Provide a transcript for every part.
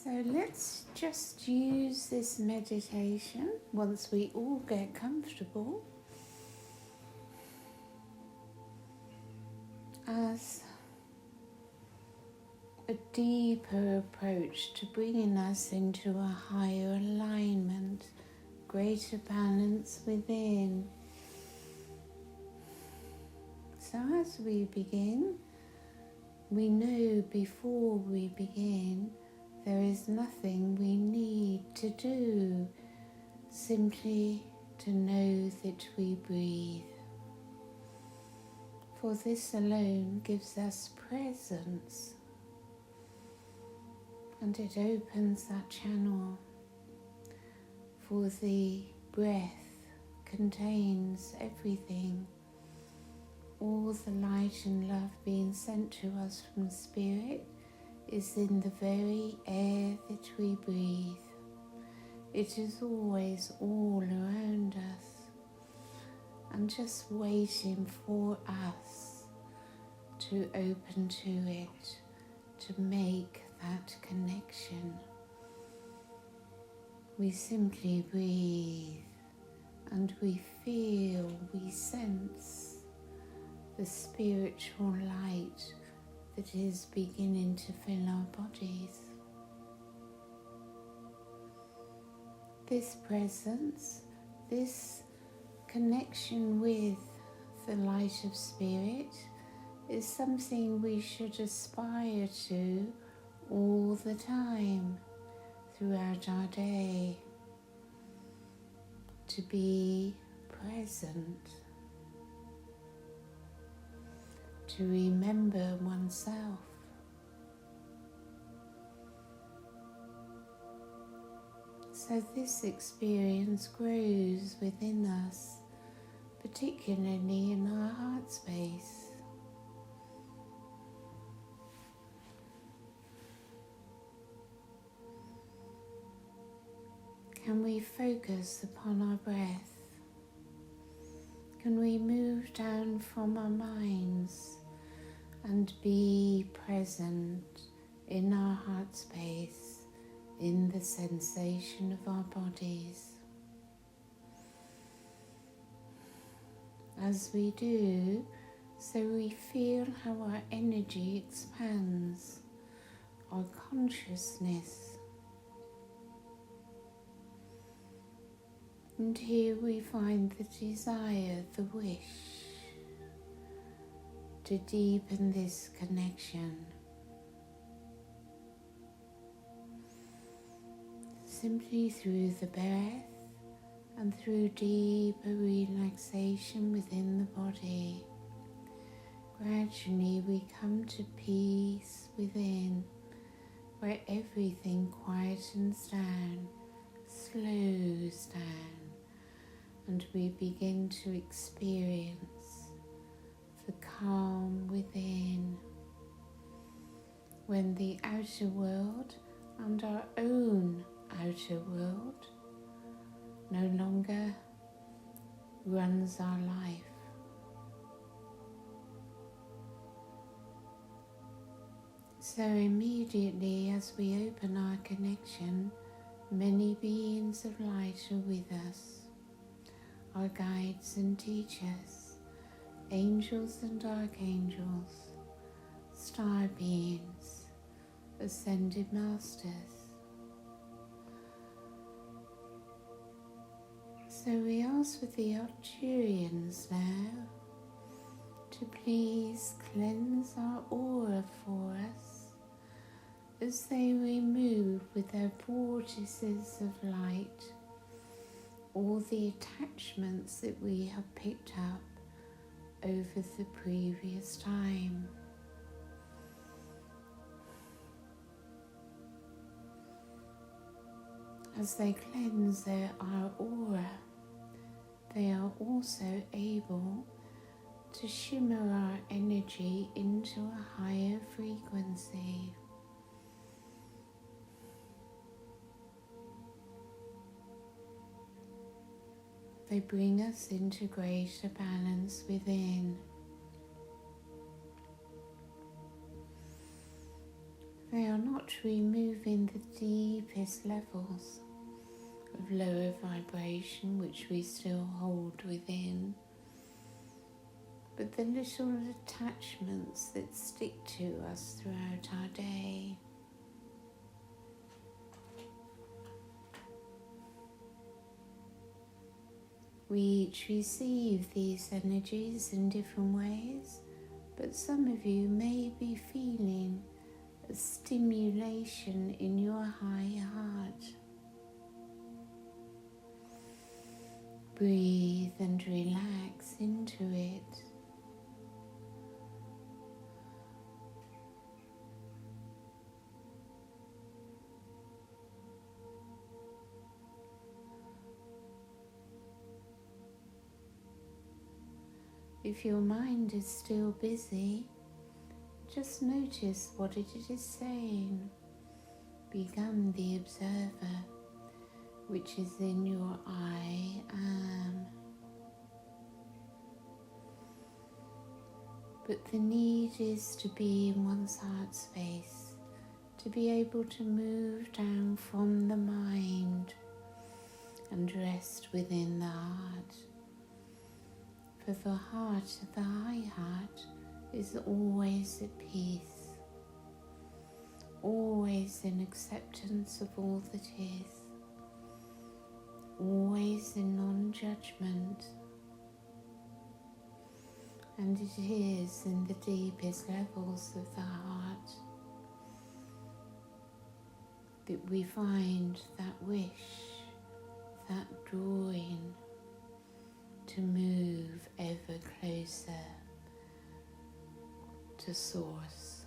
So let's just use this meditation once we all get comfortable as a deeper approach to bringing us into a higher alignment, greater balance within. So as we begin, we know before we begin there is nothing we need to do, simply to know that we breathe. For this alone gives us presence, and it opens that channel, for the breath contains everything, all the light and love being sent to us from Spirit is in the very air that we breathe. It is always all around us and just waiting for us to open to it, to make that connection. We simply breathe and we feel, we sense the spiritual light that is beginning to fill our bodies. This presence, this connection with the light of Spirit is something we should aspire to all the time throughout our day, to be present, to remember oneself. So this experience grows within us, particularly in our heart space. Can we focus upon our breath? Can we move down from our minds and be present in our heart space, in the sensation of our bodies? As we do, so we feel how our energy expands, our consciousness. And here we find the desire, the wish to deepen this connection. Simply through the breath and through deeper relaxation within the body. Gradually we come to peace within, where everything quietens down, slows down, and we begin to experience the calm within, when the outer world and our own outer world no longer runs our life. So immediately as we open our connection, many beings of light are with us, our guides and teachers, angels and archangels, star beings, ascended masters. So we ask for the Arcturians now to please cleanse our aura for us as they remove with their vortices of light all the attachments that we have picked up over the previous time. As they cleanse our aura, they are also able to shimmer our energy into a higher frequency. They bring us into greater balance within. They are not removing the deepest levels of lower vibration which we still hold within, but the little attachments that stick to us throughout our day. We each receive these energies in different ways, but some of you may be feeling a stimulation in your high heart. Breathe and relax into it. If your mind is still busy, just notice what it is saying. Become the observer, which is in your I am. But the need is to be in one's heart space, to be able to move down from the mind and rest within the heart. For the heart, the high heart, is always at peace, always in acceptance of all that is, always in non-judgment. And it is in the deepest levels of the heart that we find that wish, that drawing to move ever closer to Source,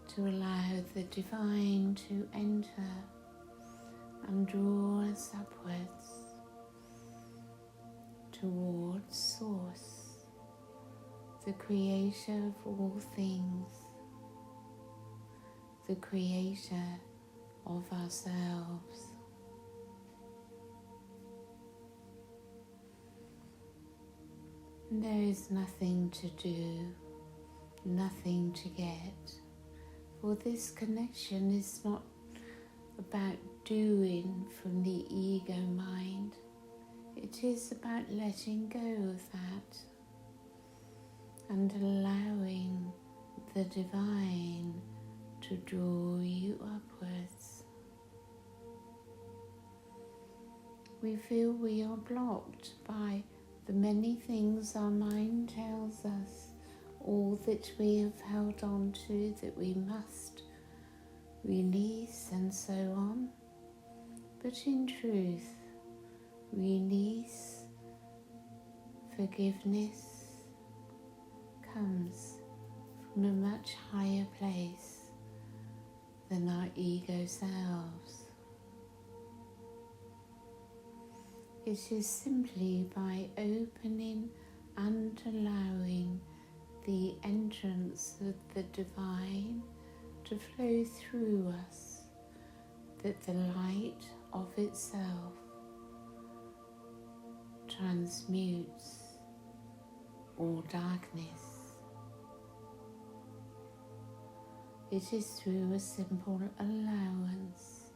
to allow the divine to enter and draw us upwards towards Source, the creator of all things, the creator of ourselves. There is nothing to do, nothing to get, for this connection is not about doing from the ego mind. It is about letting go of that and allowing the divine to draw you upwards. We feel we are blocked by the many things our mind tells us, all that we have held on to that we must release and so on. But in truth, release, forgiveness comes from a much higher place than our ego selves. It is simply by opening and allowing the entrance of the divine to flow through us that the light of itself transmutes all darkness. It is through a simple allowance,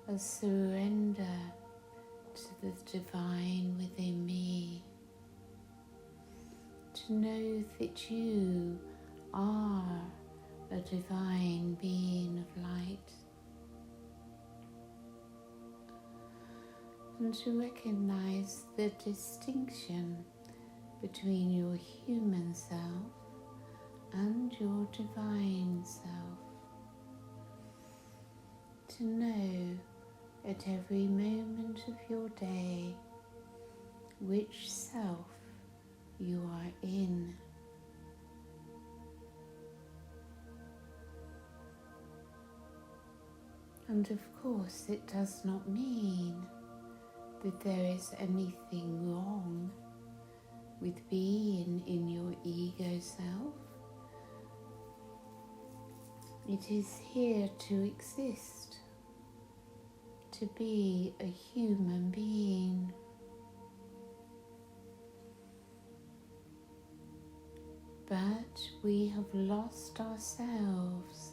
a surrender to the divine within me, to know that you are a divine being of light, and to recognize the distinction between your human self and your divine self, to know at every moment of your day which self you are in. And of course, it does not mean that there is anything wrong with being in your ego self. It is here to exist, to be a human being. But we have lost ourselves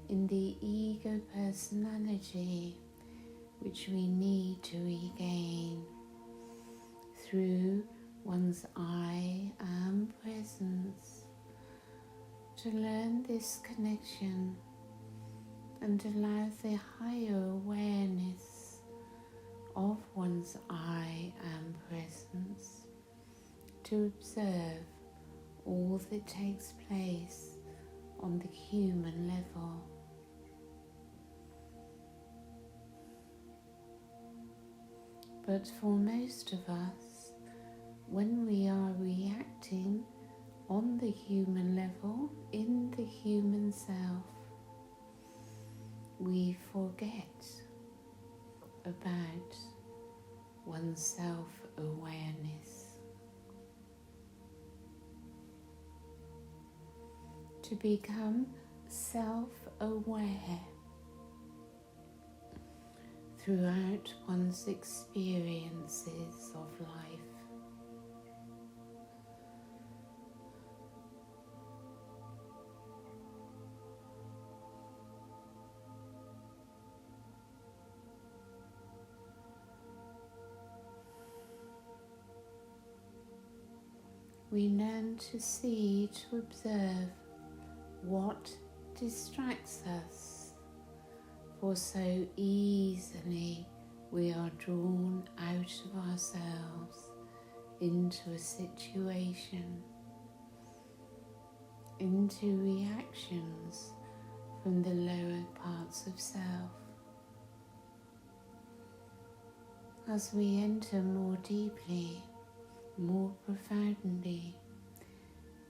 in the ego personality, which we need to regain through one's I am presence, to learn this connection and allow the higher awareness of one's I am presence to observe all that takes place on the human level. But for most of us, when we are reacting on the human level, in the human self, we forget about one's self-awareness. To become self-aware throughout one's experiences of life. We learn to see, to observe what distracts us, for so easily we are drawn out of ourselves into a situation, into reactions from the lower parts of self. As we enter more deeply, more profoundly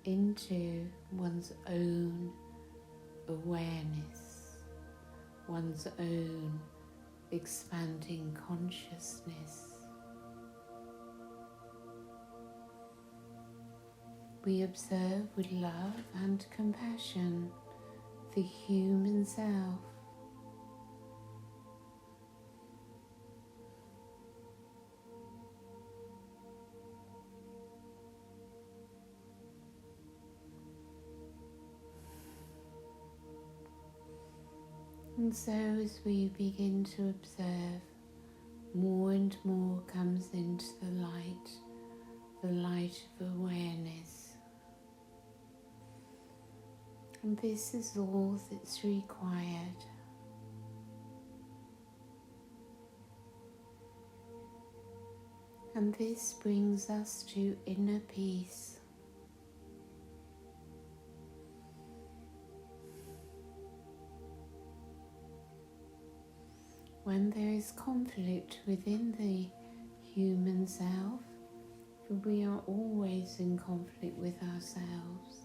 into one's own awareness, one's own expanding consciousness, we observe with love and compassion the human self. And so as we begin to observe, more and more comes into the light of awareness. And this is all that's required. And this brings us to inner peace. When there is conflict within the human self, for we are always in conflict with ourselves,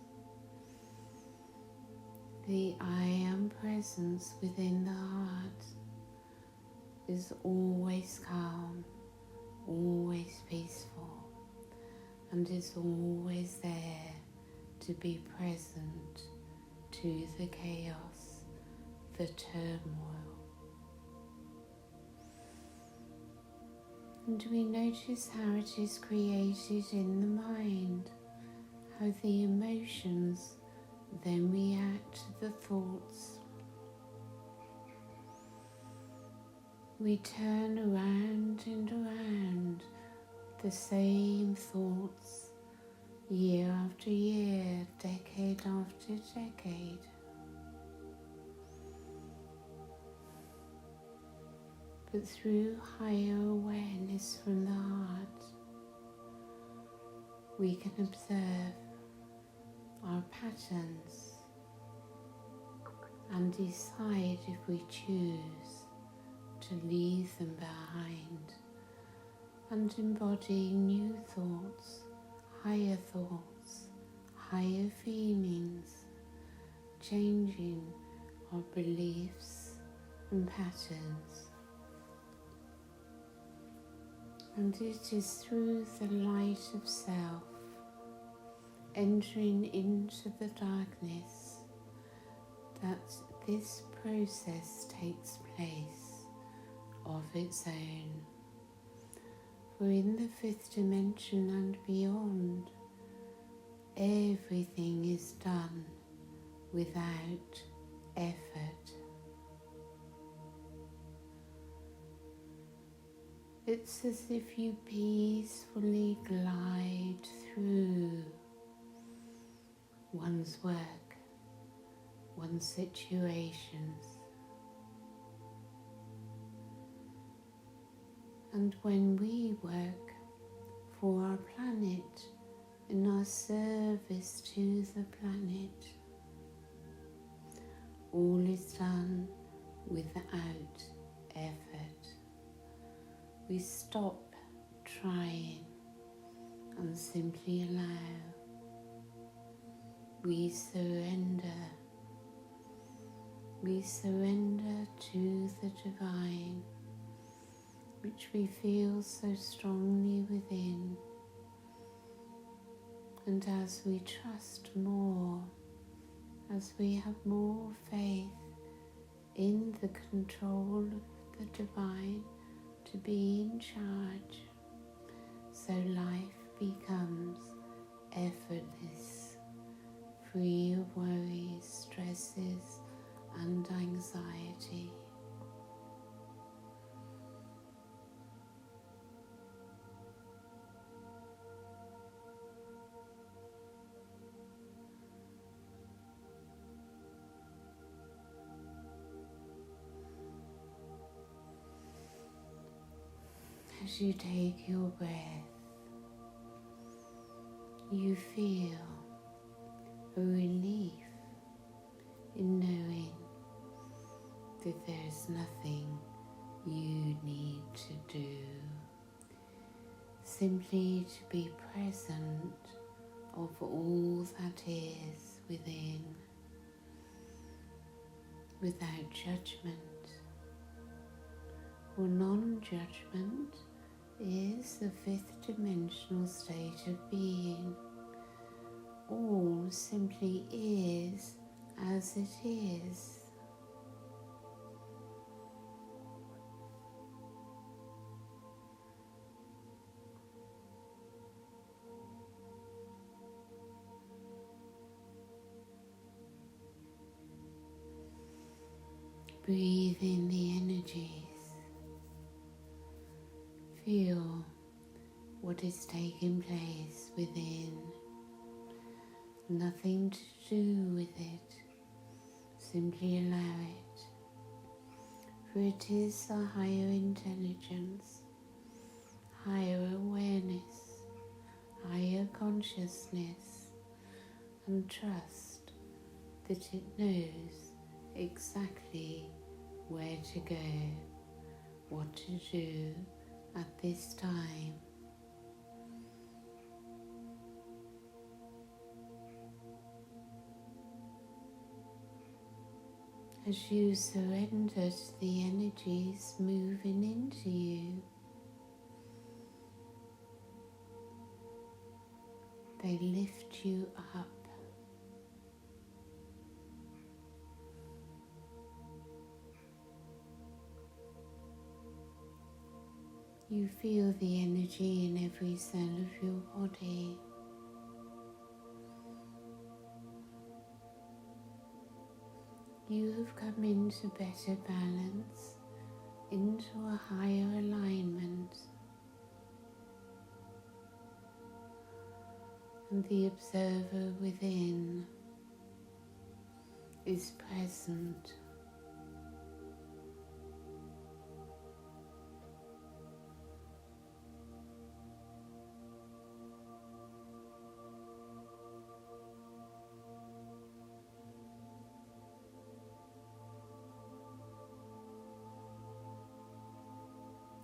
the I am presence within the heart is always calm, always peaceful, and is always there to be present to the chaos, the turmoil. And we notice how it is created in the mind, how the emotions then react to the thoughts. We turn around and around the same thoughts year after year, decade after decade. But through higher awareness from the heart, we can observe our patterns and decide if we choose to leave them behind and embody new thoughts, higher feelings, changing our beliefs and patterns. And it is through the light of self, entering into the darkness, that this process takes place of its own. For in the fifth dimension and beyond, everything is done without effort. It's as if you peacefully glide through one's work, one's situations. And when we work for our planet, in our service to the planet, all is done without effort. We stop trying and simply allow. We surrender. We surrender to the divine, which we feel so strongly within. And as we trust more, as we have more faith in the control of the divine to be in charge, so life becomes effortless, free of worries, stresses, and anxiety. As you take your breath, you feel a relief in knowing that there's nothing you need to do. Simply to be present of all that is within, without judgment. For non-judgment is the fifth dimensional state of being. All simply is as it is. Breathe in the energies. Feel what is taking place within. Nothing to do with it. Simply allow it. For it is a higher intelligence, higher awareness, higher consciousness, and trust that it knows exactly where to go, what to do at this time. As you surrender to the energies moving into you, they lift you up. You feel the energy in every cell of your body. You have come into better balance, into a higher alignment, and the observer within is present.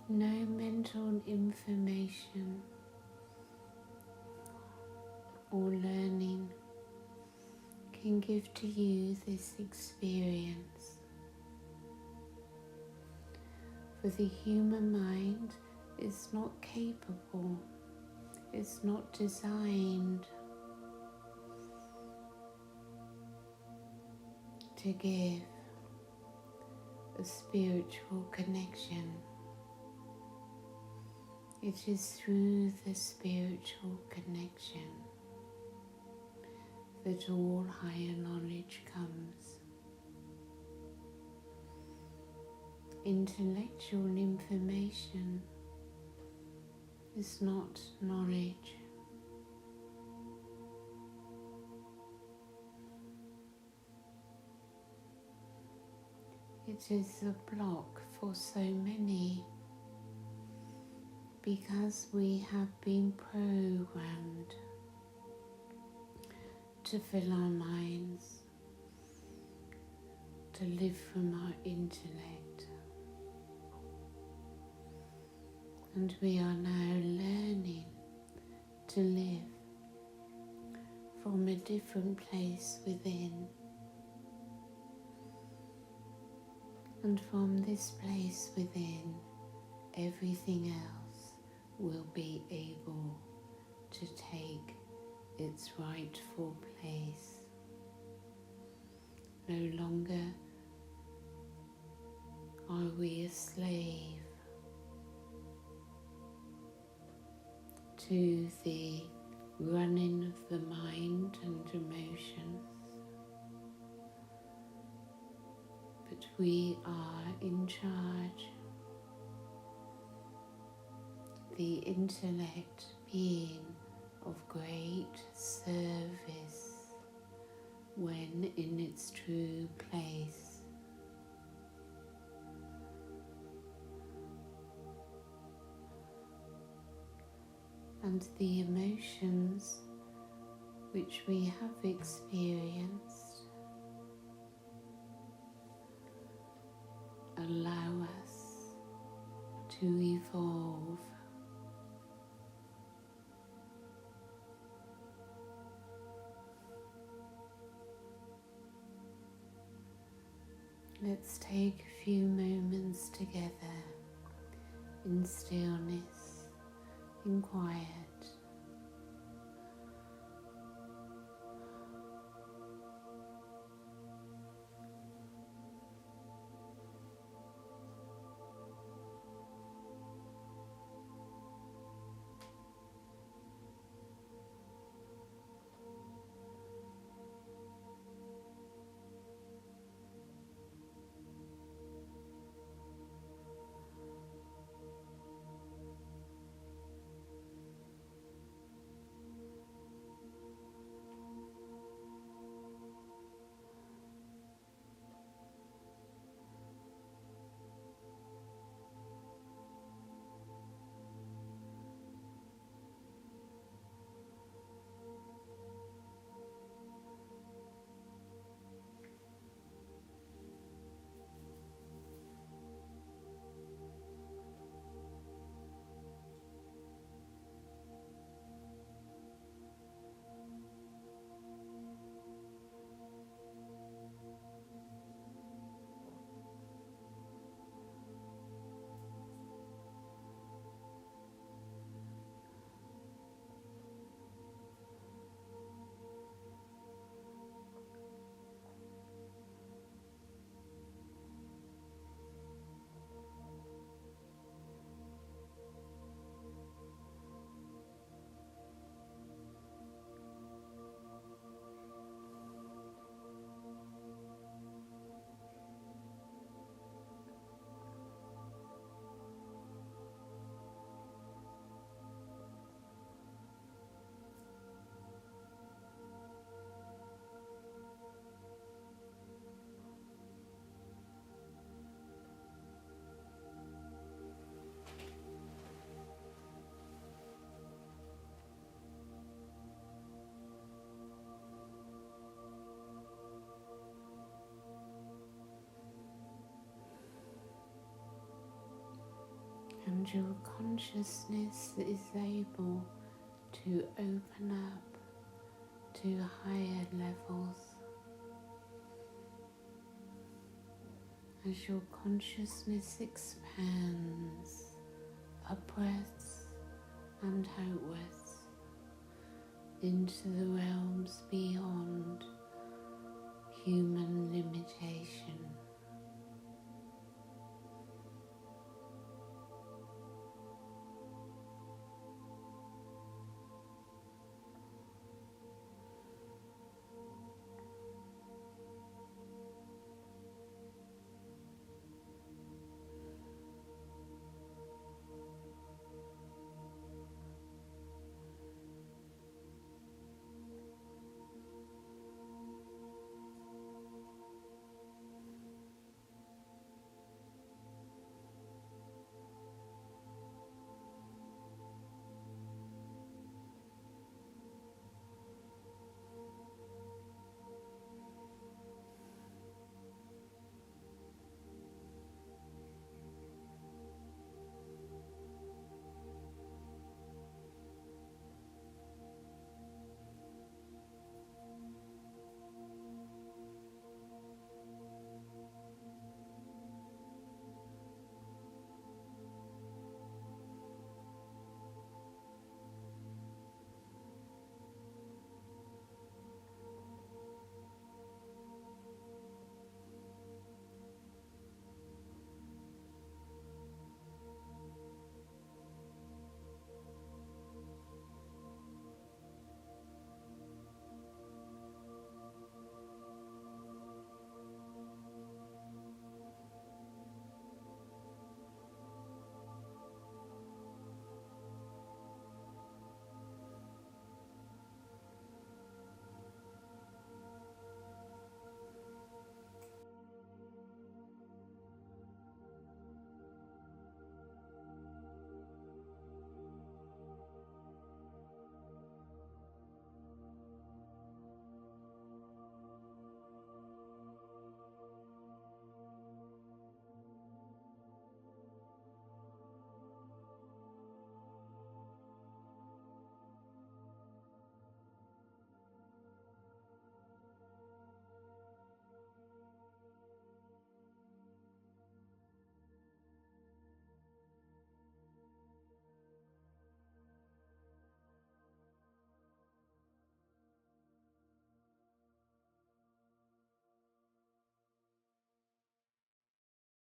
No mental information or learning can give to you this experience. For the human mind is not capable, it's not designed to give a spiritual connection. It is through the spiritual connection that all higher knowledge comes. Intellectual information is not knowledge. It is a block for so many because we have been programmed to fill our minds, to live from our intellect. And we are now learning to live from a different place within. And from this place within, everything else will be able to take its rightful place. No longer are we a slave to the running of the mind and emotions, but we are in charge. The intellect being of great service when in its true place. And the emotions which we have experienced allow us to evolve. Let's take a few moments together in stillness, in quiet. And your consciousness is able to open up to higher levels. As your consciousness expands upwards and outwards into the realms beyond human limitation.